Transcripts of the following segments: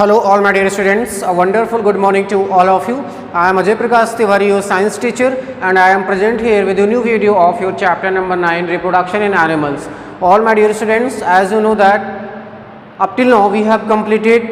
Hello all my dear students, a wonderful good morning to all of you. I am Ajay Prakash Tiwari, your science teacher, and I am present here with a new video of your chapter number 9, reproduction in animals. All my dear students, as you know that up till now we have completed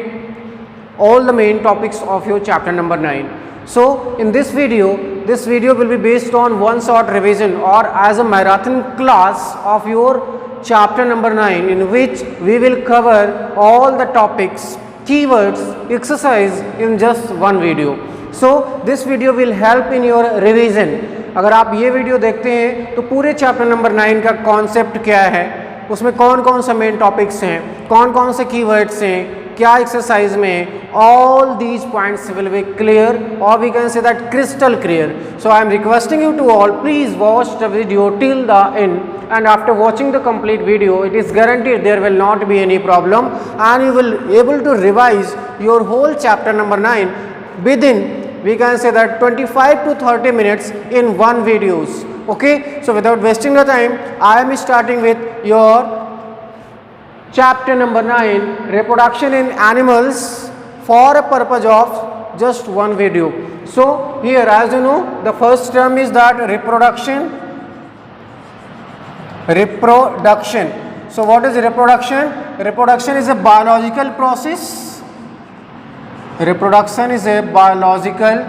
all the main topics of your chapter number 9. So in this video will be based on one short revision or as a marathon class of your chapter number 9, in which we will cover all the topics, keywords, exercise in just one video. So this video will help in your revision. अगर आप ये video देखते हैं तो पूरे chapter number 9 का concept क्या है, उसमें कौन कौन सा मेन टॉपिक्स हैं, कौन कौन से कीवर्ड्स हैं, क्या एक्सरसाइज में, all these points will be clear, or we can say that crystal clear. So I am requesting you to all, please watch the video till the end, and after watching the complete video it is guaranteed there will not be any problem and you will able to revise your whole chapter number 9 within, we can say that 25 to 30 minutes in one videos. Okay, so without wasting the time, I am starting with your chapter number 9, reproduction in animals, for a purpose of just one video. So here, as you know, the first term is that reproduction. So what is reproduction? Reproduction is a biological process. Reproduction is a biological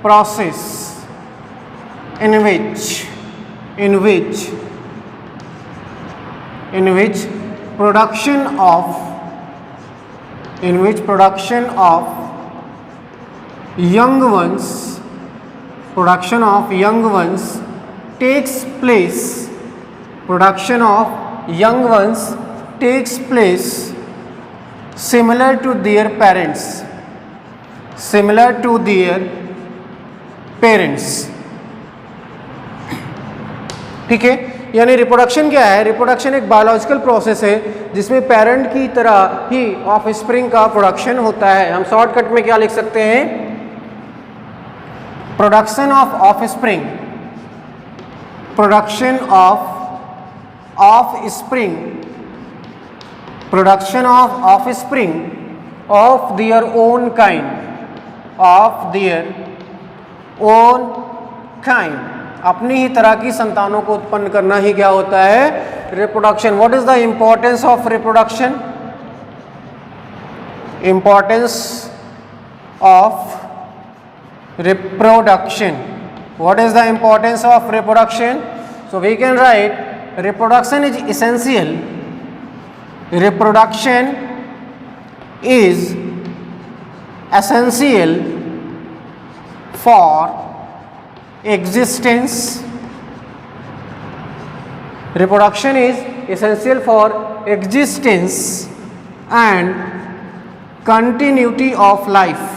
process in which production of young ones takes place. Production of young ones takes place similar to their parents. ठीक है, यानी reproduction क्या है? Reproduction एक biological process है जिसमें parent की तरह ही ऑफ स्प्रिंग का प्रोडक्शन होता है. हम शॉर्टकट में क्या लिख सकते हैं? Production of offspring, production of offspring of their own kind, अपनी ही तरह की संतानों को उत्पन्न करना ही क्या होता है? Reproduction. What is the importance of reproduction? Importance of reproduction. What is the importance of reproduction? So we can write reproduction is essential. Reproduction is essential for existence. Reproduction is essential for existence and continuity of life.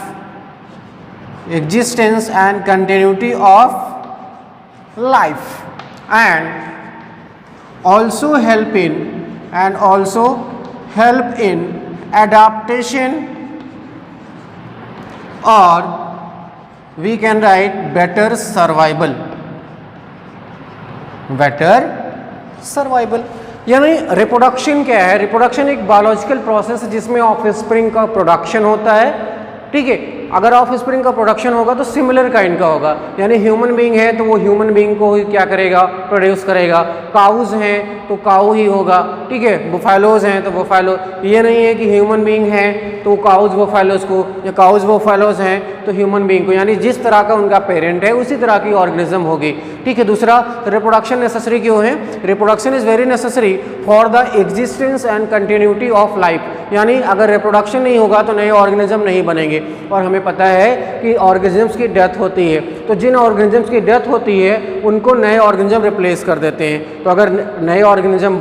Existence and continuity of life, and also help in adaptation, or we can write better survival. यानी reproduction क्या है? Reproduction एक biological process है जिसमें offspring का production होता है. ठीक है, अगर ऑफ स्प्रिंग का प्रोडक्शन होगा तो सिमिलर काइंड का होगा, यानी ह्यूमन बीइंग है तो वो ह्यूमन बीइंग को ही क्या करेगा? प्रोड्यूस करेगा. काउज हैं तो काऊ ही होगा. ठीक है, बुफैलोज हैं तो बुफैलो. ये नहीं है कि ह्यूमन बीइंग है तो काउज बुफैलोज को, या काउज बुफैलोज हैं तो ह्यूमन बीइंग को, यानी जिस तरह का उनका पेरेंट है उसी तरह की ऑर्गेनिज्म होगी. ठीक है. दूसरा, रिप्रोडक्शन नेसेसरी क्यों है? Reproduction is very necessary for the existence and continuity of life. यानी अगर रिप्रोडक्शन नहीं होगा तो नए ऑर्गेनिज्म नहीं बनेंगे, और हमें पता है कि ऑर्गेनिजम्स की डेथ होती है, तो जिन ऑर्गेनिजम्स की डेथ होती है उनको नए ऑर्गेनिज्म रिप्लेस कर देते हैं. तो अगर नए ऑर्गेनिज्म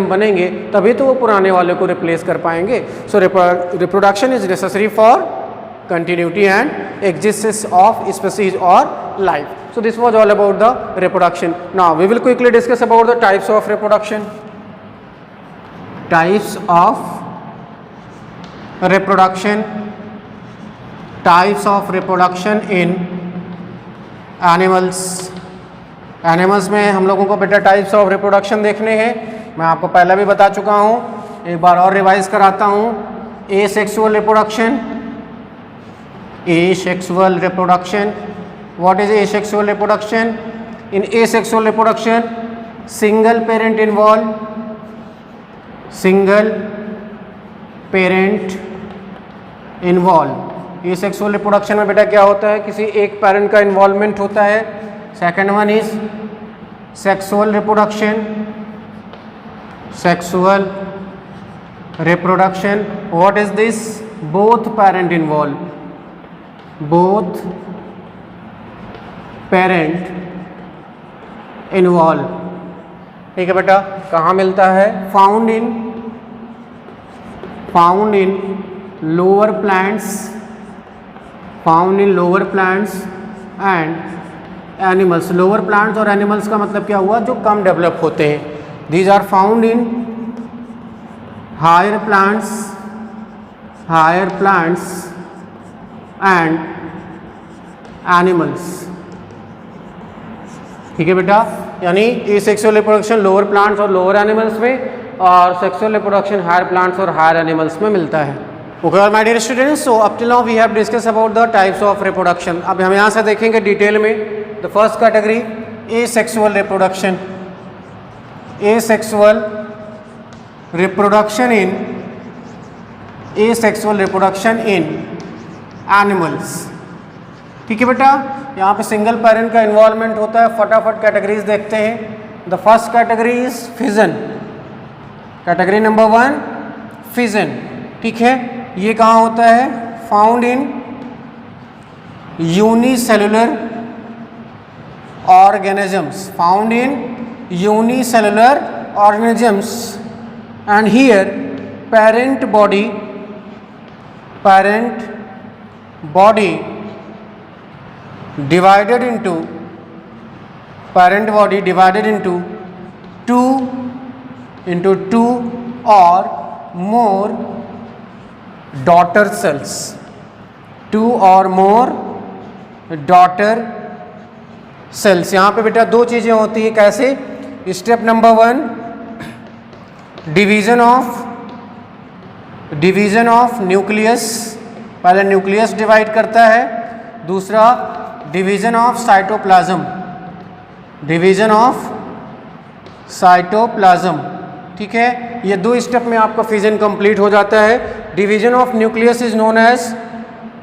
बनेंगे तभी तो वो पुराने वाले को रिप्लेस कर पाएंगे. So reproduction is necessary for continuity and existence of species और life. So this was all about the reproduction. Now we will quickly discuss about the types of reproduction. Types of reproduction in animals. Animals में हम लोगों को बेटा types of reproduction देखने हैं. मैं आपको पहले भी बता चुका हूँ. एक बार और रिवाइज कराता हूँ। Asexual reproduction, asexual reproduction. What is asexual reproduction? In asexual reproduction, single parent involved, single parent involved. asexual reproduction में बेटा क्या होता है, किसी एक पेरेंट का इन्वॉल्वमेंट होता है. Second one is sexual reproduction, sexual reproduction. What is this? Both parent involved, both parent involved. ठीक है बेटा, कहाँ मिलता है? Found in lower plants, found in lower plants and animals. Lower plants और एनिमल्स का मतलब क्या हुआ? जो कम डेवलप होते हैं. These are found in higher plants and animals. ठीक है बेटा, यानी एसेक्सुअल रिप्रोडक्शन लोअर प्लांट्स और लोअर एनिमल्स में, और सेक्सुअल रिप्रोडक्शन हायर प्लांट्स और हायर एनिमल्स में मिलता है. Okay my dear students, so up till now we have discuss about the types of reproduction. अब हम यहाँ से देखेंगे डिटेल में. The first category asexual reproduction. Asexual reproduction in animals. ठीक है बेटा, यहाँ पे सिंगल पेरेंट का इन्वॉल्वमेंट होता है. फटाफट कैटेगरीज देखते हैं. The first category is fission. Category number 1 fission. ठीक है, ये कहाँ होता है? Found in unicellular organisms. Found in unicellular organisms. And here parent body divided into two or more daughter cells. Two or more daughter cells. यहाँ पे बेटा दो चीज़ें होती है. कैसे? Step number 1 division of nucleus. पहले न्यूक्लियस डिवाइड करता है. दूसरा डिवीज़न ऑफ साइटोप्लाज्म. ठीक है, ये दो स्टेप में आपका फिजन कंप्लीट हो जाता है. Division of nucleus is known as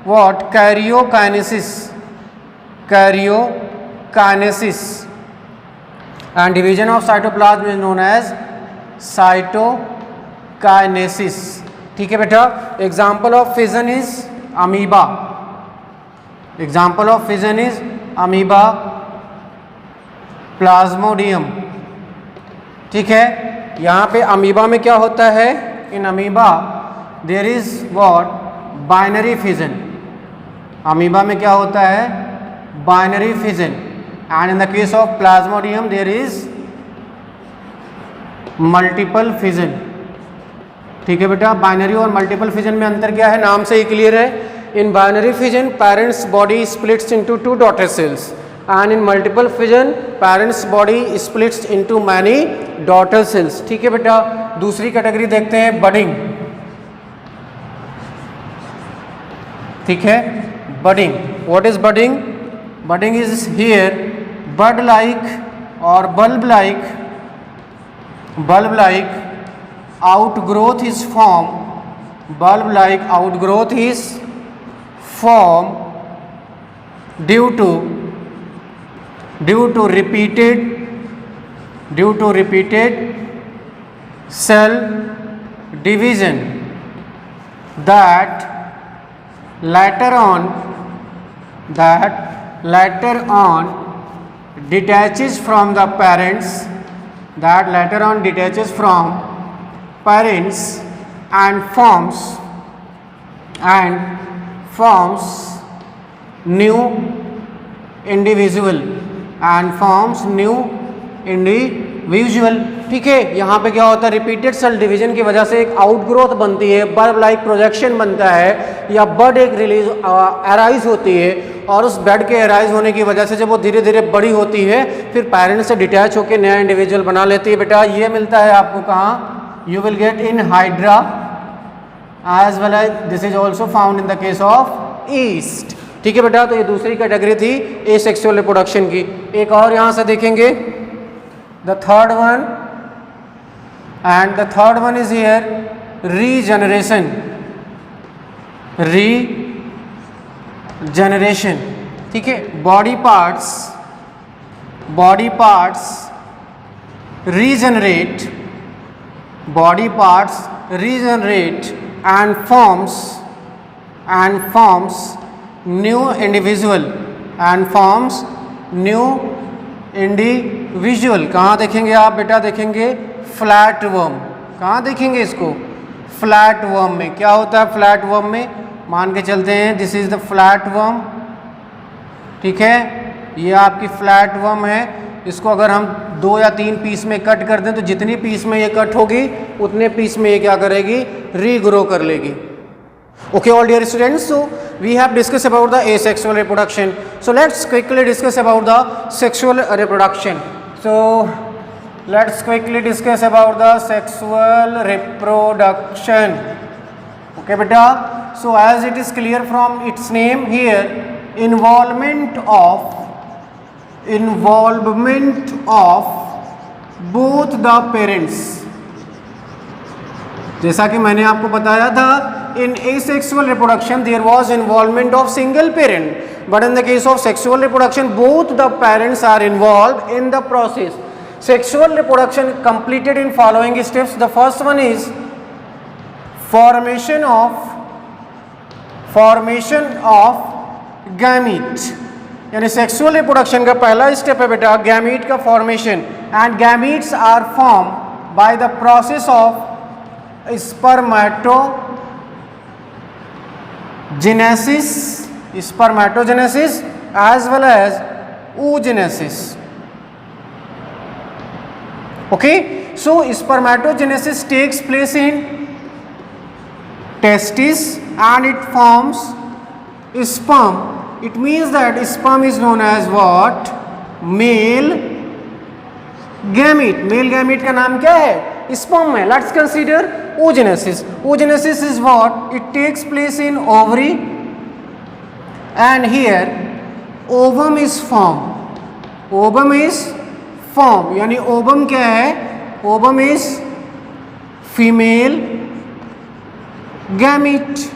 what? Karyokinesis. And division of cytoplasm is known as cytokinesis. ठीक है बेटा, example of fission is amoeba. Example of fission is amoeba, Plasmodium. ठीक है, यहाँ पे अमीबा में क्या होता है? In amoeba there is what? Binary fission. Amoeba में क्या होता है? Binary fission. And in the case of Plasmodium there is multiple fission. ठीक है बेटा, बाइनरी और मल्टीपल फिजन में अंतर क्या है? नाम से ही क्लियर है. In binary fission parents body splits into 2 daughter cells, and in multiple fission parents body splits into many daughter cells. ठीक है बेटा, दूसरी कैटेगरी देखते हैं, बडिंग. ठीक है, budding. What is budding? Budding is here bud like और bulb like outgrowth is formed. Bulb like outgrowth is formed due to repeated cell division that later on detaches from the parents. and forms new individual. ठीक है, यहाँ पे क्या होता है? Repeated cell division की वजह से एक आउटग्रोथ बनती है, बल्ब लाइक प्रोजेक्शन बनता है, या बड एक रिलीज अराइज होती है, और उस बेड के अराइज होने की वजह से जब वो धीरे धीरे बड़ी होती है, फिर पेरेंट्स से डिटैच होकर नया इंडिविजुअल बना लेती है. बेटा ये मिलता है आपको कहाँ? you will get in hydra, as well as this is also found in the case of yeast. ठीक है बेटा, तो ये दूसरी कैटेगरी थी एसेक्सुअल रिप्रोडक्शन की. एक और यहाँ से देखेंगे, the third one, and the third one is here regeneration. Regeneration, ठीक है. Body parts regenerate, body parts regenerate and forms new individual and forms new individual. कहाँ देखेंगे आप बेटा? देखेंगे फ्लैट वर्म. कहाँ देखेंगे इसको? फ्लैट वर्म में. क्या होता है फ्लैट वर्म में? मान के चलते हैं this is the flat worm, ठीक है. ये आपकी फ्लैट वर्म है. इसको अगर हम 2 या 3 पीस में कट कर दें तो जितनी पीस में ये कट होगी उतने पीस में ये क्या करेगी? रीग्रो कर लेगी. Okay, all dear students, so we have discussed about the asexual reproduction. So let's quickly discuss about the sexual reproduction. So let's quickly discuss about the sexual reproduction. Okay beta, so as it is clear from its name here, involvement of both the parents. जैसा कि मैंने आपको बताया था, in asexual reproduction there was involvement of single parent, but in the case of sexual reproduction both the parents are involved in the process. Sexual reproduction completed in following steps. The first one is formation of gamete. यानी sexual reproduction का पहला step है बेटा gamete का formation. And gametes are form by the process of spermatogenesis as well as oogenesis. Okay, so spermatogenesis takes place in testis and it forms sperm. It means that sperm is known as what? Male gamete. Male gamete का नाम क्या है? Sperm है. Let's consider oogenesis. Oogenesis is what? It takes place in ovary and here ovum is formed. Ovum is formed. यानी ovum क्या है? Ovum is female gamete.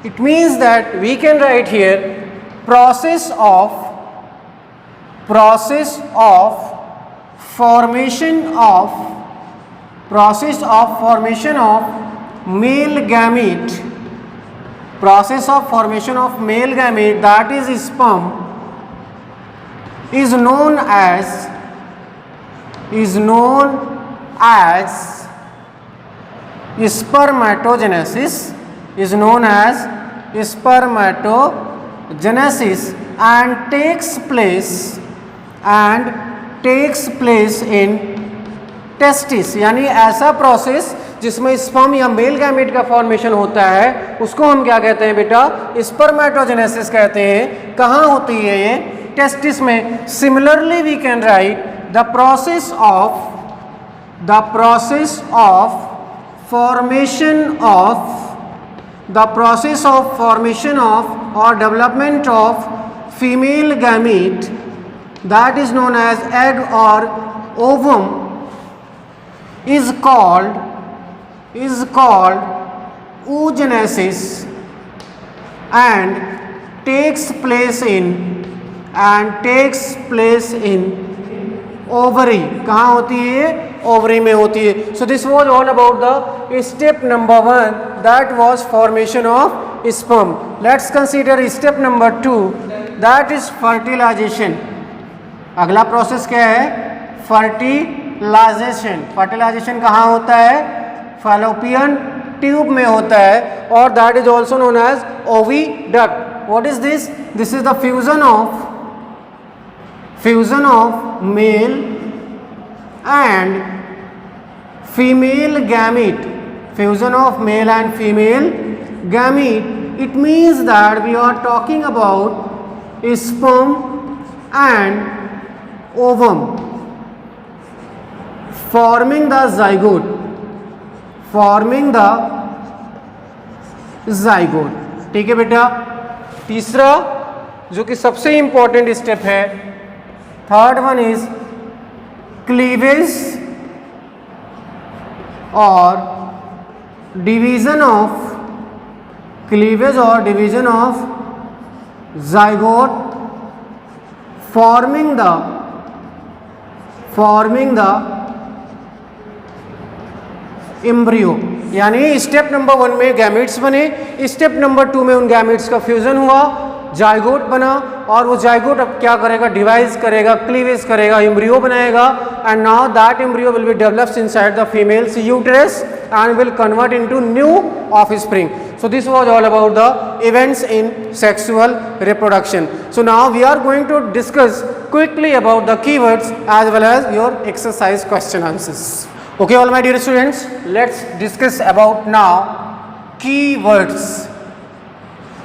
It means that we can write here process of formation of male gamete. Process of formation of male gamete, that is sperm, is known as spermatogenesis. Is known as spermatogenesis and takes place in testis. यानी ऐसा process जिसमें sperm या male gamete का formation होता है उसको हम क्या कहते हैं बेटा? स्पर्मेटोजेनेसिस कहते हैं. कहाँ होती है ये? टेस्टिस में. Similarly we can write the process formation of or development of female gamete, that is known as egg or ovum, is called oogenesis and takes place in ovary. कहाँ होती है? ओवरी में होती है. So this was all about the step number 1, that was formation of sperm. Let's consider step number 2, that is fertilization. अगला process क्या है? Fertilisation. Fertilisation कहाँ होता है? फैलोपियन ट्यूब में होता है और that is also known as oviduct. What is this? This is the fusion of male and female gamete. Fusion of male and female gamete. It means that we are talking about sperm and ovum forming the zygote. Forming the zygote. ठीक है बेटा। तीसरा जो कि सबसे important step है, third one is cleavage और division of zygote forming the embryo। यानी स्टेप नंबर 1 में गैमेट्स बने, स्टेप नंबर 2 में उन गैमेट्स का फ्यूजन हुआ, जाइगोट बना, और वो जाइगोट अब क्या करेगा, डिवाइस करेगा, क्लीवेज करेगा, एम्ब्रियो बनाएगा, and now that embryo will be developed inside the females uterus and will convert into new offspring. So this was all about the events in sexual reproduction. So now we are going to discuss quickly about the keywords as well as your exercise question answers. Okay, all my dear students, let's discuss about now keywords.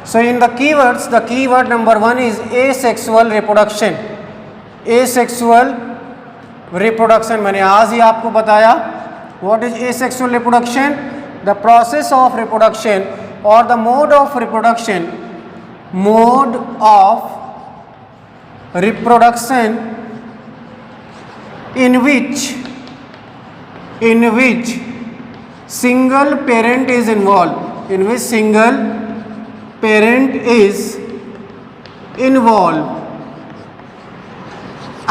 So in the keywords, the keyword number 1 is asexual reproduction. Asexual reproduction मैंने आज ही आपको बताया। What is asexual reproduction? The process of reproduction or the mode of reproduction in which single parent is involved,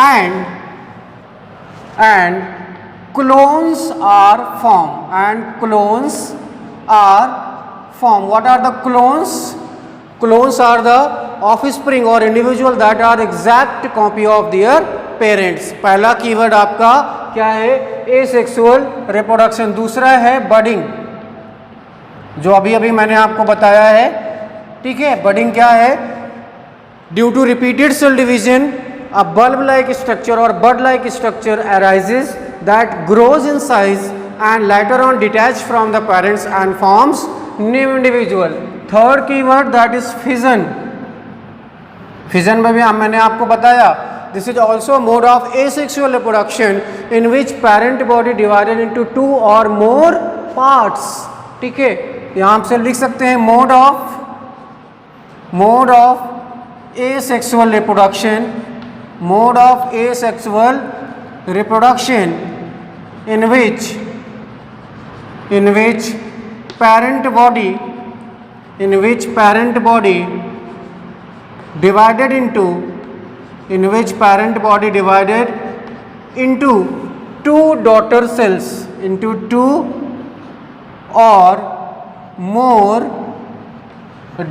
and clones are formed. What are the clones? Clones are the offspring or individual that are exact copy of their parents. पहला keyword आपका क्या है, asexual reproduction। दूसरा है budding, जो अभी मैंने आपको बताया है। ठीक है, budding क्या है, due to repeated cell division a bulb like structure or bud like structure arises that grows in size and later on detached from the parents and forms new individual. Third keyword that is fission. Fission में भी मैंने आपको बताया, this is also mode of asexual reproduction in which parent body divided into 2 or more parts. ठीक है, यहाँ से लिख सकते हैं mode of asexual reproduction in which parent body divided into 2 daughter cells, into 2 or more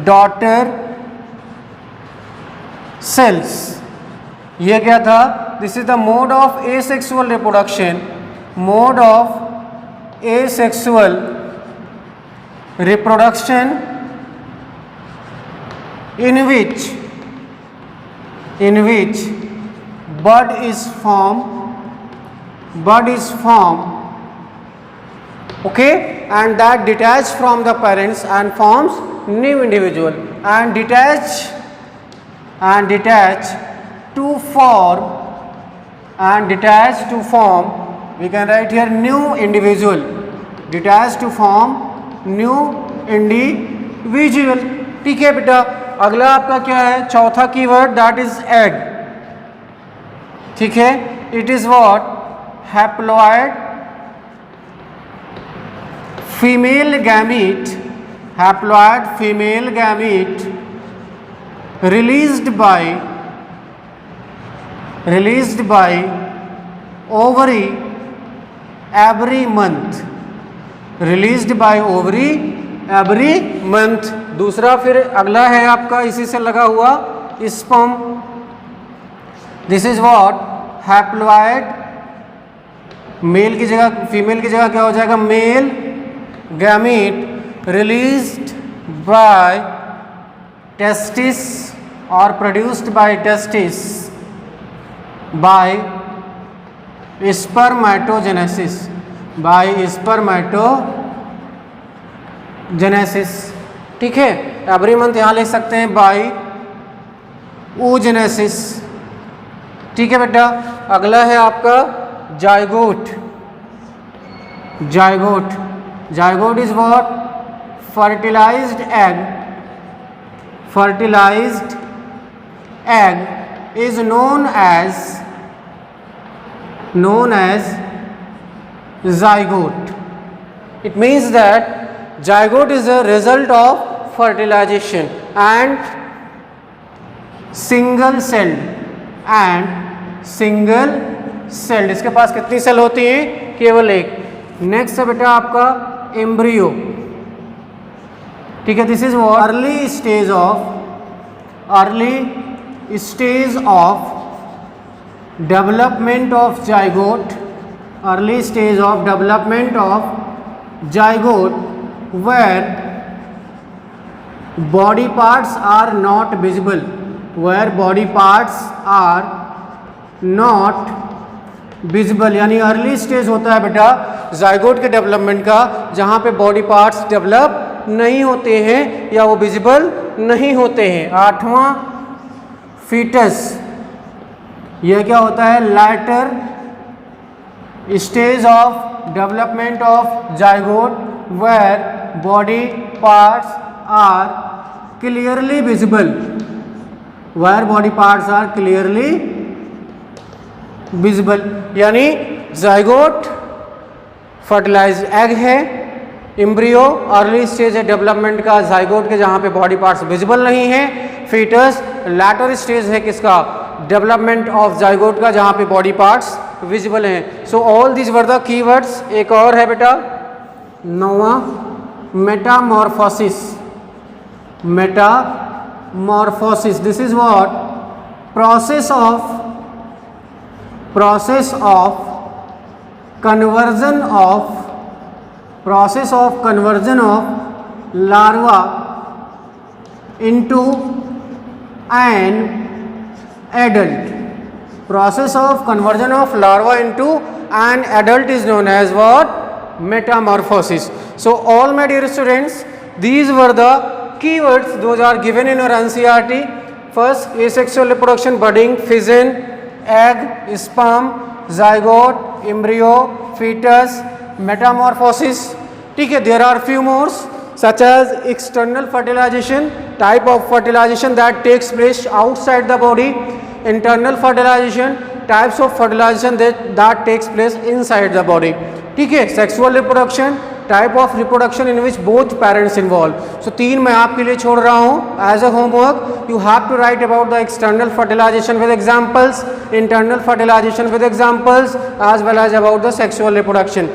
daughter cells। ये क्या था, this is the mode of asexual reproduction in which bud is formed, okay, and that detached from the parents and forms new individual, and detach to form, we can write here new individual, detached to form new individual। ठीक है बेटा। अगला आपका क्या है, चौथा keyword that is egg. ठीक है, it is what, haploid female gamete released by ovary every month। दूसरा फिर अगला है आपका इसी से लगा हुआ sperm. This is what, haploid, male की जगह फीमेल की जगह क्या हो जाएगा, male gamete released by testis or produced by testis by spermatogenesis। ठीक है, एवरी मंथ यहाँ लिख सकते हैं बाय oogenesis। ठीक है बेटा। अगला है आपका zygote. Zygote is what? Fertilized egg. Fertilized egg is known as zygote. It means that zygote is a result of fertilization and single celled. इसके पास कितनी सेल होती हैं? केवल एक. नेक्स्ट है बेटा आपका एम्ब्रियो. ठीक है, this is early stage of development of zygote. Early stage of development of zygote where body parts are not visible. यानी अर्ली स्टेज होता है बेटा जाइगोट के डेवलपमेंट का जहां पे बॉडी पार्ट्स डेवलप नहीं होते हैं या वो विजिबल नहीं होते हैं. 8वां फीटस, यह क्या होता है? Later stage of development of zygote where body parts are clearly visible. यानी जाइगोट फर्टिलाइज्ड एग है, एम्ब्रियो अर्ली स्टेज है डेवलपमेंट का जाइगोट के जहां पे बॉडी पार्ट्स विजिबल नहीं है. फीटस लैटर स्टेज है किसका? डेवलपमेंट ऑफ जाइगोट का जहां पे बॉडी पार्ट्स विजिबल हैं. So all these were the keywords. एक और है बेटा 9वां metamorphosis. This is what? process of conversion of larva into an adult. Process of conversion of larva into an adult is known as what? Metamorphosis. So all my dear students, these were the keywords those are given in your NCERT. First, asexual reproduction, budding, fission, egg, sperm, zygote, embryo, fetus, metamorphosis. ठीक है, there are few more such as external fertilization, type of fertilization that takes place outside the body, internal fertilization, types of fertilization that takes place inside the body. ठीक है, sexual reproduction, type of reproduction in which both parents involve. So 3 मैं आपके लिए छोड़ रहा हूँ as a homework. You have to write about the external fertilisation with examples, internal fertilisation with examples, as well as about the sexual reproduction.